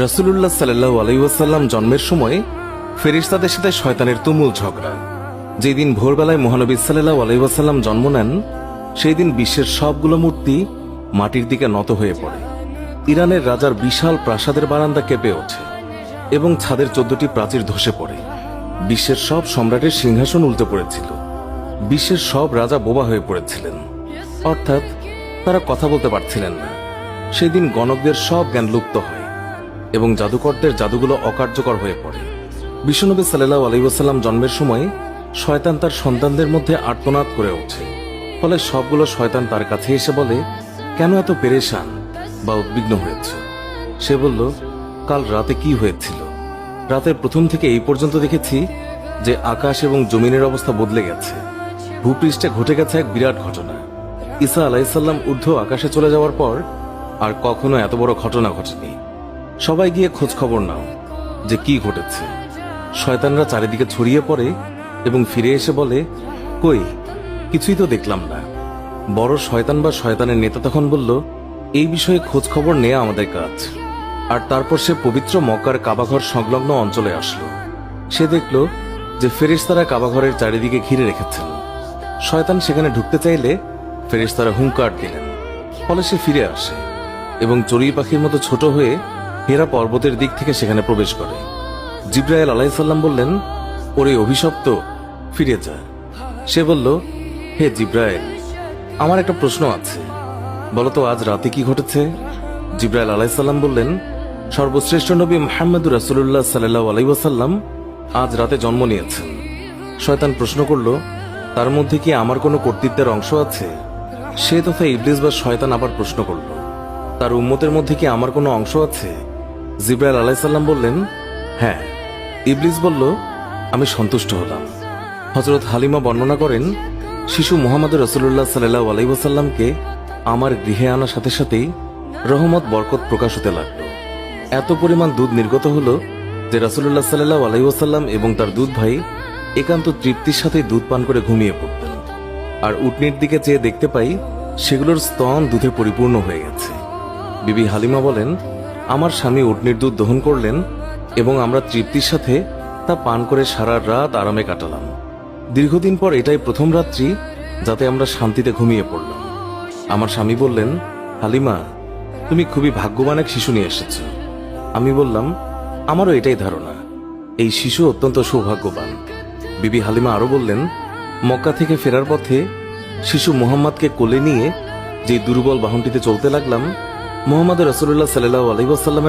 রাসূলুল্লাহ সাল্লাল্লাহু আলাইহি ওয়াসাল্লাম জন্মের সময় ফেরেশতাদের সাথে শয়তানের তুমুল ঝগড়া। যেদিন ভোরবেলায় মহানবী সাল্লাল্লাহু আলাইহি ওয়াসাল্লাম জন্ম নেন, সেই দিন বিশ্বের সবগুলো মূর্তি মাটির দিকে নত হয়ে পড়ে। ইরানের রাজার বিশাল প্রাসাদের বারান্দা কেঁপে ওঠে এবং ছাদের 14টি প্রাচীর ধসে পড়ে। বিশ্বের সব সম্রাটের সিংহাসন উল্টে পড়েছিল। বিশ্বের সব রাজা বোবা হয়ে পড়েছিলেন, অর্থাৎ তারা কথা বলতে পারছিলেন না। সেদিন গণকদের সব জ্ঞান লুপ্ত হয় এবং জাদুকরদের জাদুগুলো অকার্যকর হয়ে পড়ে। বিশ্বনবী সাল্লাল্লাহু আলাইহি ওয়াসাল্লাম জন্মের সময় শয়তান তার সন্তানদের মধ্যে আর্তনাদ করে ওঠে। ফলে সবগুলো শয়তান তার কাছে এসে বলে, কেন এত পেরেশান বা উদ্বিগ্ন হয়েছে? সে বলল, কাল রাতে কি হয়েছিল? রাতের প্রথম থেকে এই পর্যন্ত দেখেছি যে আকাশ এবং জমিনের অবস্থা বদলে গেছে। ভূপৃষ্ঠে ঘটে গেছে এক বিরাট ঘটনা। ঈসা আলাইহিসসালাম ঊর্ধ্ব আকাশে চলে যাওয়ার পর আর কখনো এত বড় ঘটনা ঘটেনি। সবাই গিয়ে খোঁজ খবর নাও যে কি ঘটেছে। শয়তানরা চারিদিকে ছড়িয়ে পড়ে এবং ফিরে এসে বলে, কই, কিছুই তো দেখলাম না। বড় শয়তান বা শয়তানের নেতা তখন বলল, এই বিষয়ে খোঁজ খবর নেওয়া আমাদের কাজ। আর তারপর সে পবিত্র মক্কার কাবাঘর সংলগ্ন অঞ্চলে আসলো। সে দেখল যে ফেরেশতারা কাবাঘরের চারিদিকে ঘিরে রেখেছেন। শয়তান সেখানে ঢুকতে চাইলে ফেরেশতারা হুঙ্কার দিলেন। ফলে সে ফিরে আসে এবং চড়ুই পাখির মতো ছোট হয়ে হেরা পর্বতের দিক থেকে সেখানে প্রবেশ করে। জিবরাইল আলাইহিস সালাম বললেন, ওরে অভিশপ্ত, ফিরে যা। সে বলল, হে জিবরাইল, আমার একটা প্রশ্ন আছে, বলতো আজ রাতে কি ঘটেছে? জিবরাইল আলাইহিস সালাম বললেন, সর্বশ্রেষ্ঠ নবী মুহাম্মদুর রাসূলুল্লাহ সাল্লাল্লাহু আলাইহি ওয়াসাল্লাম আজ রাতে জন্ম নিয়েছেন। শয়তান প্রশ্ন করল, তার মধ্যে কি আমার কোনো কর্তৃত্বের অংশ আছে? সে তথা ইবলিস বা শয়তান আবার প্রশ্ন করল, তার উম্মতের মধ্যে কি আমার কোনো অংশ আছে? জিবরাইল আলাইহিস সালাম বললেন, হ্যাঁ। ইবলিস বলল, আমি সন্তুষ্ট হলাম। হযরত হালিমা বর্ণনা করেন, শিশু মুহাম্মদ রাসূলুল্লাহ সাল্লাল্লাহু আলাইহি ওয়াসাল্লামকে আমার গৃহে আনার সাথে সাথেই রহমত বরকত প্রকাশ হতে লাগলো। এত পরিমাণ দুধ নির্গত হলো যে রাসূলুল্লাহ সাল্লাল্লাহু আলাইহি ওয়াসাল্লাম এবং তার দুধ ভাই একান্ত তৃপ্তির সাথে দুধ পান করে ঘুমিয়ে পড়তেন। আর উটনির দিকে চেয়ে দেখতে পাই সেগুলোর স্তন দুধে পরিপূর্ণ হয়ে গেছে। বিবি হালিমা বলেন, আমার স্বামী উটনির দুধ দহন করলেন এবং আমরা তৃপ্তির সাথে তা পান করে সারা রাত আরামে কাটালাম। দীর্ঘদিন পর এটাই প্রথম রাত্রি যাতে আমরা শান্তিতে ঘুমিয়ে পড়লাম। আমার স্বামী বললেন, হালিমা, তুমি খুবই ভাগ্যবান এক শিশু নিয়ে এসেছ। আমি বললাম, আমারও এটাই ধারণা, এই শিশু অত্যন্ত সৌভাগ্যবান। বিবি হালিমা আরো বললেন, মক্কা থেকে ফেরার পথে শিশু মুহাম্মদকে কোলে নিয়ে যে দুর্বল বাহনটিতে চলতে লাগলাম, মুহাম্মদ রাসূলুল্লাহ সাল্লাল্লাহু আলাইহি ওয়াসাল্লামের